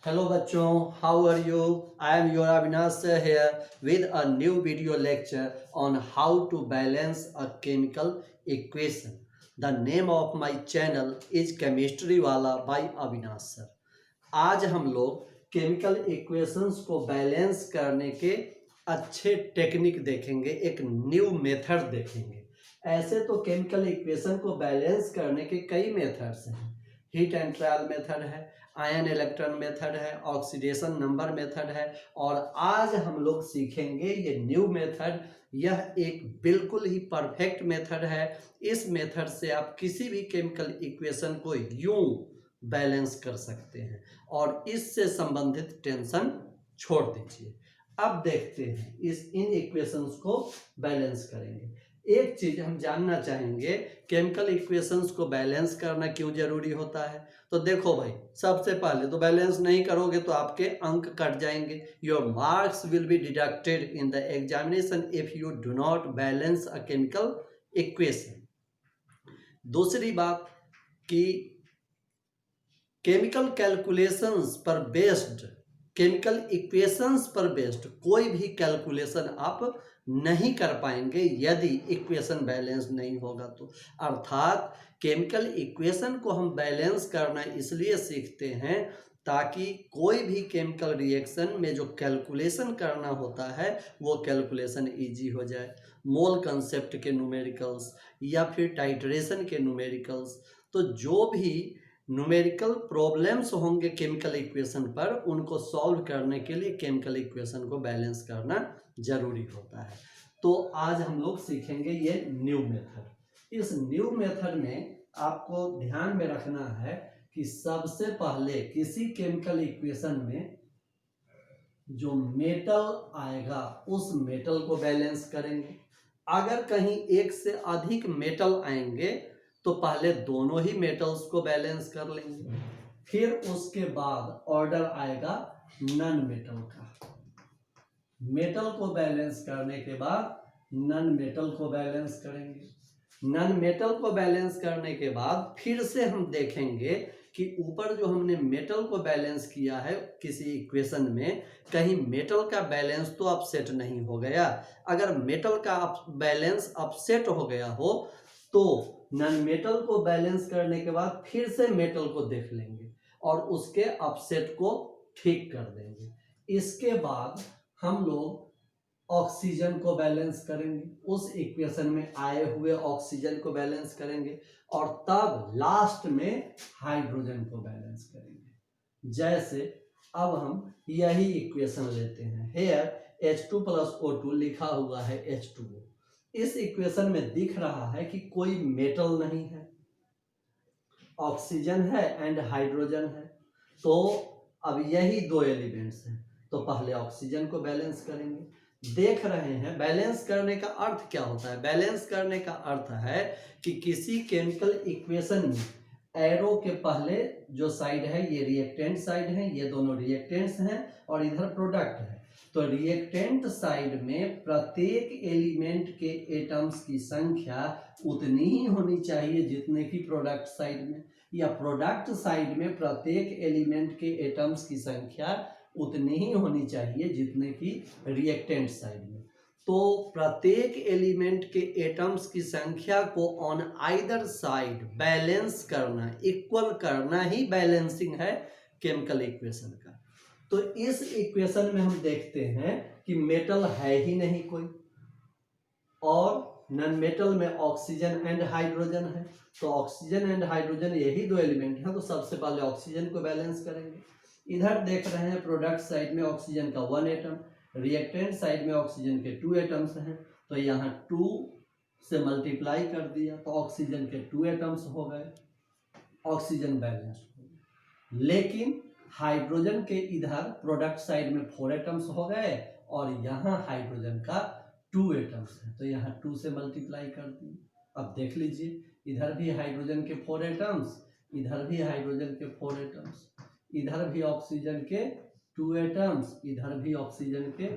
Hello bachon, how are you? I am your Avinash here with a new video lecture on how to balance a chemical equation. The name of my channel is Chemistry Wala by Avinash sir. आज हम लोग chemical equations को balance करने के अच्छे technique देखेंगे, एक new method देखेंगे। ऐसे तो केमिकल इक्वेशन को बैलेंस करने के कई मेथड्स हैं। हीट एंड ट्रायल मेथड है, आयन इलेक्ट्रॉन मेथड है, ऑक्सीडेशन नंबर मेथड है, और आज हम लोग सीखेंगे ये न्यू मेथड। यह एक बिल्कुल ही परफेक्ट मेथड है। इस मेथड से आप किसी भी केमिकल इक्वेशन को यूं बैलेंस कर सकते हैं और इससे संबंधित टेंशन छोड़ दीजिए। अब देखते हैं इन इक्वेशंस को बैलेंस करेंगे। एक चीज हम जानना चाहेंगे, केमिकल इक्वेशंस को बैलेंस करना क्यों जरूरी होता है। तो देखो भाई, सबसे पहले तो बैलेंस नहीं करोगे तो आपके अंक कट जाएंगे। Your marks will be deducted in the examination if you do not balance a chemical equation. दूसरी बात कि केमिकल कैलकुलेशंस पर बेस्ड, केमिकल इक्वेशंस पर बेस्ड कोई भी कैलकुलेशन आप नहीं कर पाएंगे यदि इक्वेशन बैलेंस नहीं होगा तो। अर्थात केमिकल इक्वेशन को हम बैलेंस करना इसलिए सीखते हैं ताकि कोई भी केमिकल रिएक्शन में जो कैलकुलेशन करना होता है वो कैलकुलेशन इजी हो जाए। मोल कंसेप्ट के न्यूमेरिकल्स या फिर टाइट्रेशन के न्यूमेरिकल्स, तो जो भी न्यूमेरिकल प्रॉब्लम्स होंगे केमिकल इक्वेशन पर, उनको सॉल्व करने के लिए केमिकल इक्वेशन को बैलेंस करना जरूरी होता है। तो आज हम लोग सीखेंगे ये न्यू मेथड। इस न्यू मेथड में आपको ध्यान में रखना है कि सबसे पहले किसी केमिकल इक्वेशन में जो मेटल आएगा उस मेटल को बैलेंस करेंगे। अगर कहीं एक से अधिक मेटल आएंगे तो पहले दोनों ही मेटल्स को बैलेंस कर लेंगे, फिर उसके बाद ऑर्डर आएगा नन मेटल का। मेटल को बैलेंस करने के बाद नन मेटल को बैलेंस करेंगे। नन मेटल को बैलेंस करने के बाद फिर से हम देखेंगे कि ऊपर जो हमने मेटल को बैलेंस किया है किसी इक्वेशन में, कहीं मेटल का बैलेंस तो अपसेट नहीं हो गया। अगर मेटल का बैलेंस अपसेट हो गया हो तो नॉन मेटल को बैलेंस करने के बाद फिर से मेटल को देख लेंगे और उसके अपसेट को ठीक कर देंगे। इसके बाद हम लोग ऑक्सीजन को बैलेंस करेंगे, उस इक्वेशन में आए हुए ऑक्सीजन को बैलेंस करेंगे और तब लास्ट में हाइड्रोजन को बैलेंस करेंगे। जैसे अब हम यही इक्वेशन लेते हैं, हेयर H2 + O2 लिखा हुआ है H2O। इस इक्वेशन में दिख रहा है कि कोई मेटल नहीं है, ऑक्सीजन है एंड हाइड्रोजन है। तो अब यही दो एलिमेंट्स हैं, तो पहले ऑक्सीजन को बैलेंस करेंगे। देख रहे हैं बैलेंस करने का अर्थ क्या होता है। बैलेंस करने का अर्थ है कि किसी केमिकल इक्वेशन में एरो के पहले जो साइड है ये रिएक्टेंट साइड है, ये दोनों रिएक्टेंट्स हैं और इधर प्रोडक्ट है। तो रिएक्टेंट साइड में प्रत्येक एलिमेंट के एटम्स की संख्या उतनी ही होनी चाहिए जितने की प्रोडक्ट साइड में, या प्रोडक्ट साइड में प्रत्येक एलिमेंट के एटम्स की संख्या उतनी ही होनी चाहिए जितने की रिएक्टेंट साइड में। तो प्रत्येक एलिमेंट के एटम्स की संख्या को ऑन आइदर साइड बैलेंस करना, इक्वल करना ही बैलेंसिंग है केमिकल इक्वेशन का। तो इस इक्वेशन में हम देखते हैं कि मेटल है ही नहीं कोई और नॉन मेटल में ऑक्सीजन एंड हाइड्रोजन है। तो ऑक्सीजन एंड हाइड्रोजन यही दो एलिमेंट हैं, तो सबसे पहले ऑक्सीजन को बैलेंस करेंगे। इधर देख रहे हैं प्रोडक्ट साइड में ऑक्सीजन का 1 एटम, रिएक्टेंट साइड में ऑक्सीजन के 2 एटम्स हैं, तो यहाँ 2 से मल्टीप्लाई कर दिया तो ऑक्सीजन के 2 एटम्स हो गए, ऑक्सीजन बैलेंस हो गया। लेकिन हाइड्रोजन के इधर प्रोडक्ट साइड में 4 एटम्स हो गए और यहाँ हाइड्रोजन का 2 एटम्स है, तो यहाँ 2 से मल्टीप्लाई कर दिए। अब देख लीजिए इधर भी हाइड्रोजन के 4 एटम्स, इधर भी हाइड्रोजन के 4 एटम्स, इधर भी ऑक्सीजन के 2 एटम्स, इधर भी ऑक्सीजन के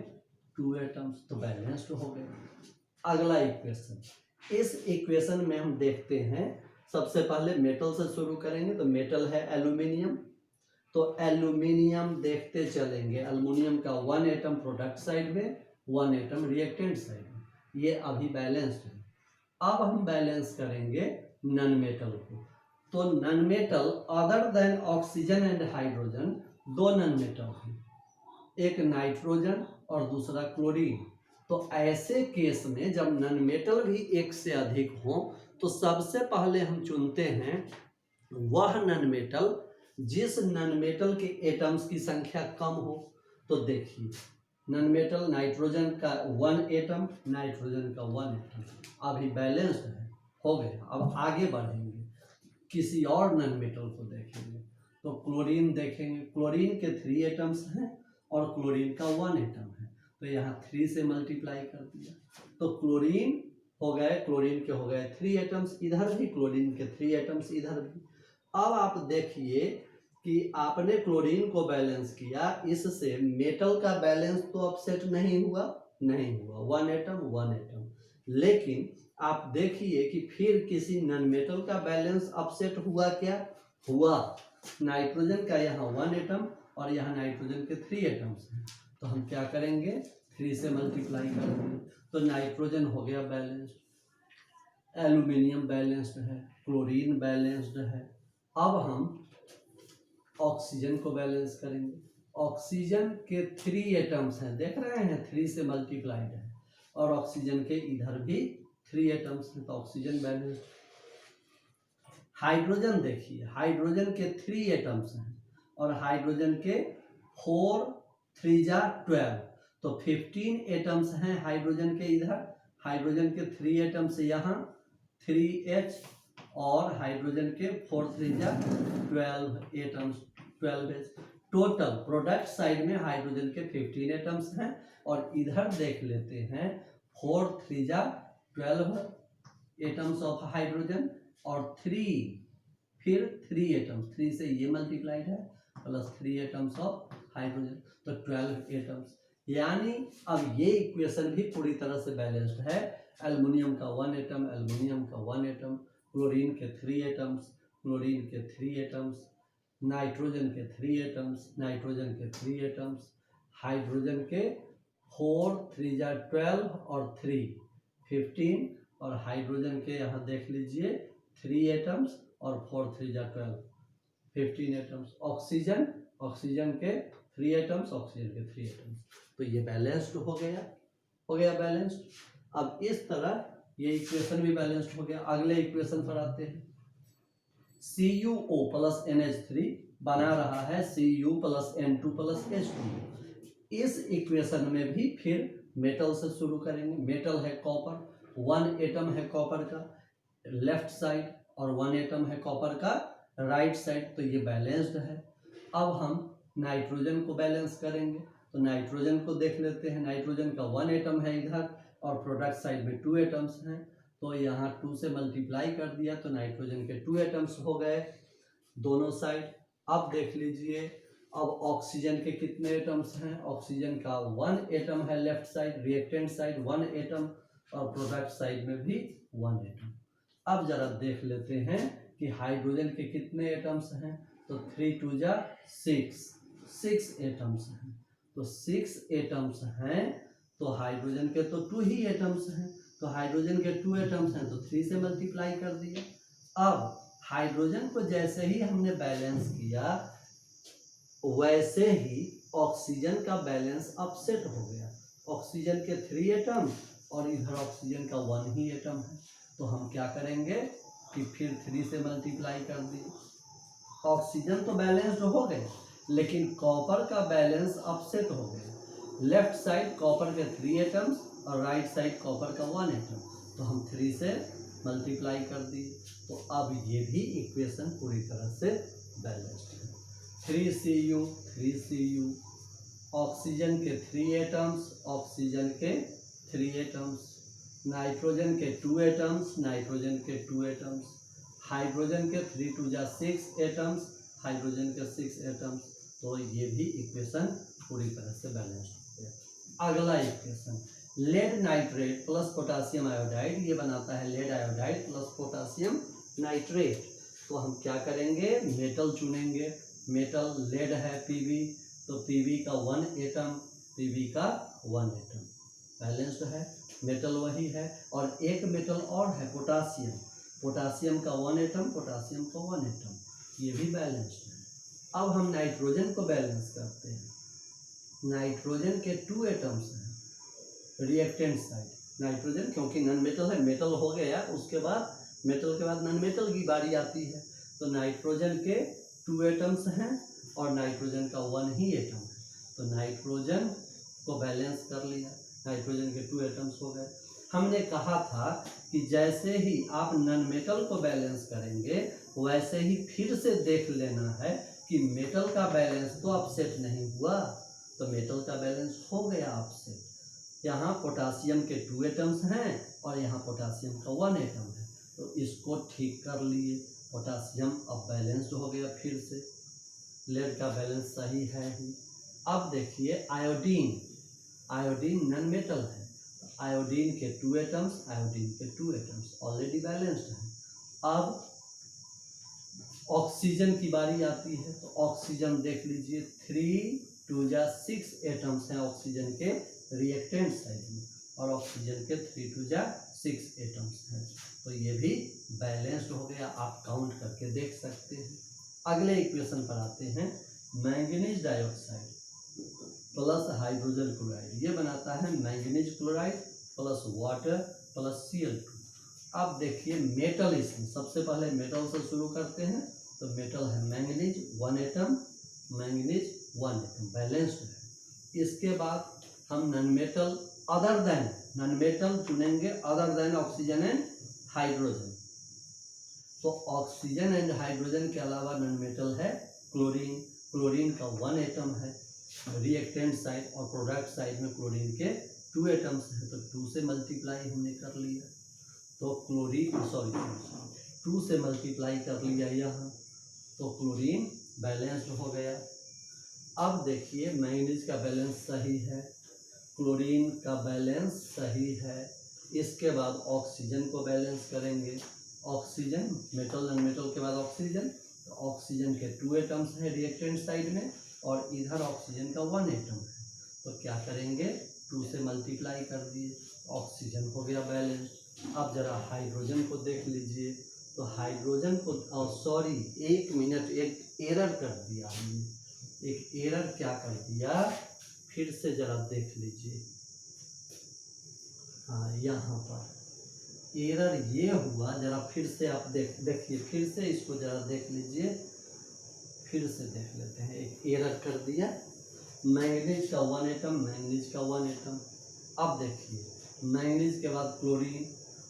2 एटम्स, तो बैलेंस्ड हो गए। अगला इक्वेशन, इस इक्वेशन में हम देखते हैं सबसे पहले मेटल से शुरू करेंगे। तो मेटल है एल्यूमिनियम, तो एल्यूमिनियम देखते चलेंगे, एल्युमिनियम का 1 एटम प्रोडक्ट साइड में, 1 एटम रिएक्टेंट साइड में, ये अभी बैलेंस्ड है। अब हम बैलेंस करेंगे नॉन मेटल को। तो non metal other than oxygen and hydrogen, 2 non metal हैं, एक नाइट्रोजन और दूसरा क्लोरीन। तो ऐसे केस में जब नॉन मेटल भी एक से अधिक हो तो सबसे पहले हम चुनते हैं वह नॉन मेटल जिस नॉन मेटल के एटम्स की संख्या कम हो। तो देखिए नॉन मेटल नाइट्रोजन का 1 एटम, नाइट्रोजन का 1 एटम अभी बैलेंस्ड है, हो गया। अब आगे बढ़ेंगे, किसी और नॉन मेटल को देखेंगे। तो क्लोरीन देखेंगे, क्लोरीन के 3 एटम्स हैं और क्लोरीन का 1 एटम है, तो यहाँ 3 से मल्टीप्लाई कर दिया। तो क्लोरीन हो गए, क्लोरीन के हो गए 3 एटम्स, इधर भी क्लोरीन के 3 एटम्स, इधर भी। अब आप देखिए कि आपने क्लोरीन को बैलेंस किया, इससे मेटल का बैलेंस तो अपसेट नहीं हुआ, नहीं हुआ, 1 एटम 1 एटम। लेकिन आप देखिए कि फिर किसी नॉन मेटल का बैलेंस अपसेट हुआ, क्या हुआ? नाइट्रोजन का यहाँ 1 एटम और यहाँ नाइट्रोजन के 3 एटम्स हैं, तो हम क्या करेंगे 3 से मल्टीप्लाई कर देंगे, तो नाइट्रोजन हो गया बैलेंस्ड, एल्यूमिनियम बैलेंस्ड है, क्लोरीन बैलेंस्ड है। अब हम ऑक्सीजन को बैलेंस करेंगे। ऑक्सीजन के 3 एटम्स हैं, देख रहे हैं 3 से मल्टीप्लाइड है, और ऑक्सीजन के इधर भी 3 एटम्स हैं, तो ऑक्सीजन बैलेंस्ड। हाइड्रोजन देखिए, हाइड्रोजन के 3 एटम्स हैं और हाइड्रोजन के 4 3 जा 12, तो 15 एटम्स हैं हाइड्रोजन के इधर, हाइड्रोजन के 3 एटम्स यहाँ 3H और हाइड्रोजन के 4 3 जा 12 atoms, 12H। Total product side में हाइड्रोजन के 15 एटम्स हैं और इधर देख लेते हैं 4 3 जा 12 एटम्स ऑफ हाइड्रोजन और 3 एटम्स, 3 से ये मल्टीप्लाइड है, प्लस 3 एटम्स ऑफ हाइड्रोजन, तो 12 एटम्स। यानी अब ये इक्वेशन भी पूरी तरह से बैलेंस्ड है। एल्युमिनियम का 1 एटम, एल्युमिनियम का 1 एटम, क्लोरीन के 3 एटम्स, क्लोरीन के 3 एटम्स, नाइट्रोजन के 3 एटम्स, नाइट्रोजन के 3 एटम्स, हाइड्रोजन के 4 3 जा 12 और 3 15, और हाइड्रोजन के यहाँ देख लीजिए 3 एटम्स और 4 3 जा 12 15 एटम्स। ऑक्सीजन, ऑक्सीजन के 3 एटम्स, ऑक्सीजन के 3 एटम्स, तो ये बैलेंस्ड हो गया, हो गया बैलेंस्ड। अब इस तरह ये इक्वेशन भी बैलेंस्ड हो गया। अगले इक्वेशन पर आते हैं। CuO प्लस NH3 बना रहा है Cu plus N2 plus H2। इस इक्वेशन में भी फिर मेटल से शुरू करेंगे। मेटल है कॉपर, 1 एटम है कॉपर का लेफ्ट साइड और 1 एटम है कॉपर का राइट साइड, तो ये बैलेंस्ड है। अब हम नाइट्रोजन को बैलेंस करेंगे, तो नाइट्रोजन को देख लेते हैं। नाइट्रोजन का 1 एटम है इधर और प्रोडक्ट साइड में 2 एटम्स हैं, तो यहाँ 2 से मल्टीप्लाई कर दिया, तो नाइट्रोजन के 2 एटम्स हो गए दोनों साइड। अब देख लीजिए, अब ऑक्सीजन के कितने एटम्स हैं? ऑक्सीजन का 1 एटम है left side, reactant side 1 atom और प्रोडक्ट साइड में भी 1 एटम। अब जरा देख लेते हैं कि हाइड्रोजन के कितने एटम्स हैं, तो 3 2 जा 6 एटम्स हैं, तो 6 एटम्स हैं, तो हाइड्रोजन के तो 2 ही एटम्स हैं, तो हाइड्रोजन के 2 एटम्स हैं तो 3 से मल्टीप्लाई कर दिया। अब हाइड्रोजन को जैसे ही हमने बैलेंस किया वैसे ही ऑक्सीजन का बैलेंस अपसेट हो गया। ऑक्सीजन के 3 एटम और इधर ऑक्सीजन का 1 ही एटम है, तो हम क्या करेंगे कि फिर 3 से मल्टीप्लाई कर दिए। ऑक्सीजन तो बैलेंस्ड हो गए, लेकिन कॉपर का बैलेंस अपसेट हो गया। लेफ्ट साइड कॉपर के 3 एटम्स और राइट साइड कॉपर का 1 एटम, तो हम 3 से मल्टीप्लाई कर दिए, तो अब ये भी इक्वेशन पूरी तरह से बैलेंस्ड है। 3Cu, ऑक्सीजन के 3 एटम्स, ऑक्सीजन के 3 एटम्स, नाइट्रोजन के 2 एटम्स, नाइट्रोजन के 2 एटम्स, हाइड्रोजन के 3 2 जा 6 एटम्स, हाइड्रोजन के 6 एटम्स, तो ये भी इक्वेशन पूरी तरह से बैलेंस्ड हो गया। अगला equation, lead nitrate plus potassium iodide, ये बनाता है lead iodide plus potassium nitrate. तो हम क्या करेंगे, मेटल चुनेंगे, मेटल लेड है Pb, तो Pb का 1 एटम, Pb का 1 एटम बैलेंस्ड है, मेटल वही है। और एक मेटल और है पोटासियम, पोटासियम का 1 एटम, पोटासियम का 1 एटम, ये भी बैलेंस्ड है। अब हम नाइट्रोजन को बैलेंस करते हैं। नाइट्रोजन के 2 एटम्स हैं रिएक्टेंट साइड, नाइट्रोजन क्योंकि नॉन मेटल है, मेटल हो गया, उसके बाद मेटल के बाद नॉन मेटल की बारी आती है। तो नाइट्रोजन के 2 एटम्स हैं और नाइट्रोजन का 1 ही एटम है, तो नाइट्रोजन को बैलेंस कर लिया, नाइट्रोजन के 2 एटम्स हो गए। हमने कहा था कि जैसे ही आप नॉन मेटल को बैलेंस करेंगे वैसे ही फिर से देख लेना है कि मेटल का बैलेंस तो अपसेट नहीं हुआ, तो मेटल का बैलेंस हो गया अपसेट। यहाँ पोटासियम के 2 एटम्स हैं और यहाँ पोटासियम का 1 एटम है, तो इसको ठीक कर लिए, पोटासियम अब बैलेंस्ड हो गया फिर से, लेड का बैलेंस सही है ही। अब देखिए आयोडीन, आयोडीन नॉन मेटल है, आयोडीन के 2 एटम्स, आयोडीन के 2 एटम्स ऑलरेडी बैलेंस्ड हैं। अब ऑक्सीजन की बारी आती है, तो ऑक्सीजन देख लीजिए 3 2 जा 6 एटम्स हैं ऑक्सीजन के रिएक्टेंट साइड में, और ऑक्सीजन के 3 2 जा 6 एटम्स हैं, तो ये भी बैलेंस्ड हो गया, आप काउंट करके देख सकते हैं। अगले इक्वेशन पर आते हैं, manganese dioxide plus hydrogen chloride, ये बनाता है manganese chloride plus water plus Cl2। अब देखिए मेटल, इसमें सबसे पहले मेटल से शुरू करते हैं, तो मेटल है manganese 1 atom, manganese 1 atom balanced है। इसके बाद हम non metal other than, non metal चुनेंगे other than oxygen and hydrogen, तो ऑक्सीजन एंड हाइड्रोजन के अलावा नॉन मेटल है क्लोरीन, क्लोरीन का 1 एटम है रिएक्टेंट साइड, और प्रोडक्ट साइड में क्लोरीन के 2 एटम्स हैं, तो 2 से मल्टीप्लाई हमने कर लिया, तो क्लोरीन 2 से मल्टीप्लाई कर लिया यहाँ, तो क्लोरीन बैलेंस्ड हो गया। अब देखिए मैंगनीज का बैलेंस सही है, क्लोरीन का बैलेंस सही है। इसके बाद ऑक्सीजन को बैलेंस करेंगे, ऑक्सीजन मेटल नॉन मेटल के बाद ऑक्सीजन, तो ऑक्सीजन के 2 एटम्स हैं रिएक्टेंट साइड में, और इधर ऑक्सीजन का 1 एटम है, तो क्या करेंगे 2 से मल्टीप्लाई कर दिए, ऑक्सीजन हो गया बैलेंस। अब जरा हाइड्रोजन को देख लीजिए, तो हाइड्रोजन को सॉरी 1 मिनट, एक एरर कर दिया हमने, एक एरर क्या कर दिया, फिर से जरा देख लीजिए। हाँ यहाँ पर एरर ये हुआ, जरा फिर से आप देखिए, फिर से इसको जरा देख लीजिए, फिर से देख लेते हैं, एक एरर कर दिया, मैंगनीज का 1 एटम, मैंगनीज का 1 एटम। अब देखिए मैंगनीज के बाद क्लोरीन,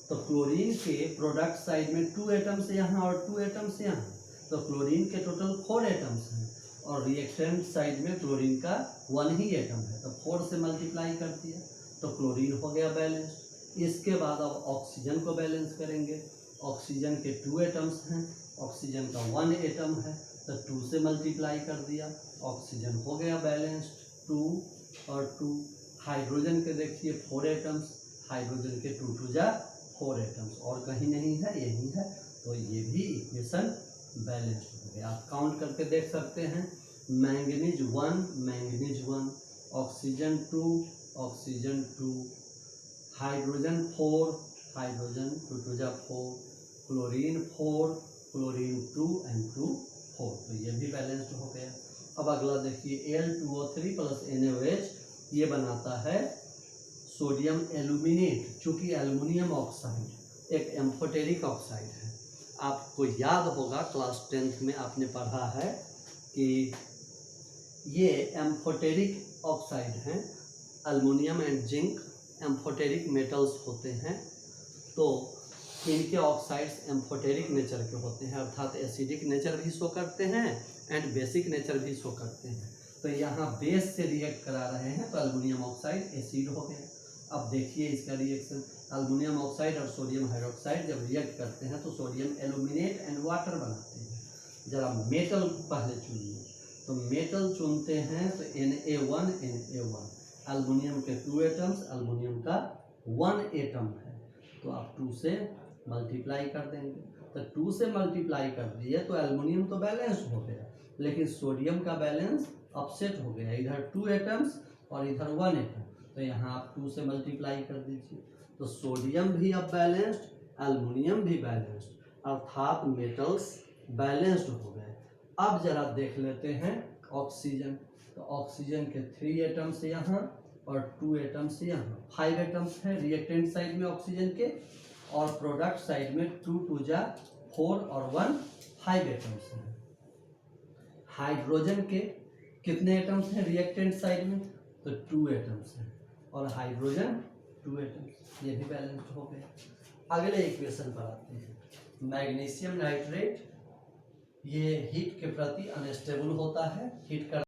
तो क्लोरीन के प्रोडक्ट साइड में 2 एटम्स यहाँ और 2 एटम्स यहाँ, तो क्लोरीन के टोटल 4 एटम्स हैं, और रिएक्टेंट साइड में क्लोरीन का 1 ही एटम है, तो 4 से मल्टीप्लाई कर दिया, तो क्लोरीन हो गया बैलेंस। इसके बाद अब ऑक्सीजन को बैलेंस करेंगे, ऑक्सीजन के 2 एटम्स हैं, ऑक्सीजन का 1 एटम है, तो 2 से मल्टीप्लाई कर दिया, ऑक्सीजन हो गया बैलेंस्ड 2 और 2। हाइड्रोजन के देखिए 4 एटम्स, हाइड्रोजन के 2 2 जा 4 एटम्स, और कहीं नहीं है, यही है, तो ये भी इक्वेशन बैलेंस्ड हो गया। आप काउंट करके देख सकते हैं, manganese 1, manganese 1, oxygen 2, oxygen 2, hydrogen 4, hydrogen 2 2 जा 4, क्लोरीन 4, क्लोरीन 2 एंड 2 4, तो ये भी बैलेंस्ड हो गया। अब अगला देखिए Al2O3 प्लस NaOH, ये बनाता है सोडियम एल्यूमिनेट, चूँकि एल्युमिनियम ऑक्साइड एक एम्फोटेरिक ऑक्साइड है। आपको याद होगा क्लास 10th में आपने पढ़ा है कि ये एम्फोटेरिक ऑक्साइड हैं, aluminium and zinc amphoteric metals होते हैं, तो इनके ऑक्साइड्स एम्फोटेरिक नेचर के होते हैं, अर्थात एसिडिक नेचर भी शो करते हैं एंड बेसिक नेचर भी शो करते हैं। तो यहाँ बेस से रिएक्ट करा रहे हैं, तो एल्युमिनियम ऑक्साइड एसिड हो गया। अब देखिए इसका रिएक्शन, एल्युमिनियम ऑक्साइड और सोडियम हाइड्रोक्साइड जब रिएक्ट करते हैं तो सोडियम एल्यूमिनेट एंड वाटर बनाते हैं। जरा मेटल पहले चुनिए, तो मेटल चुनते हैं तो Na1 Na1, एल्युमिनियम के 2 एटम्स, एल्युमिनियम का 1 एटम है, तो आप 2 से मल्टीप्लाई कर देंगे, तो 2 से मल्टीप्लाई कर दिए तो एल्युमिनियम तो बैलेंस हो गया, लेकिन सोडियम का बैलेंस अपसेट हो गया, इधर 2 एटम्स और इधर 1 एटम, तो यहाँ आप 2 से मल्टीप्लाई कर दीजिए, तो सोडियम भी अब बैलेंस्ड, एल्युमिनियम भी बैलेंस्ड, अर्थात मेटल्स बैलेंस्ड हो गए। अब जरा देख लेते हैं ऑक्सीजन, तो ऑक्सीजन के 3 एटम्स यहाँ और 2 एटम्स यहाँ, 5 एटम्स हैं रिएक्टेंट साइड में ऑक्सीजन के, और प्रोडक्ट साइड में 2 2 जा 4 और 1 5 एटम्स हैं। हाइड्रोजन के कितने एटम्स हैं रिएक्टेंट साइड में, तो 2 एटम्स हैं, और हाइड्रोजन 2 एटम्स, ये भी बैलेंस्ड हो गया। अगले इक्वेशन पर आते हैं। मैग्नीशियम नाइट्रेट, ये हीट के प्रति अनस्टेबल होता है, हीट कर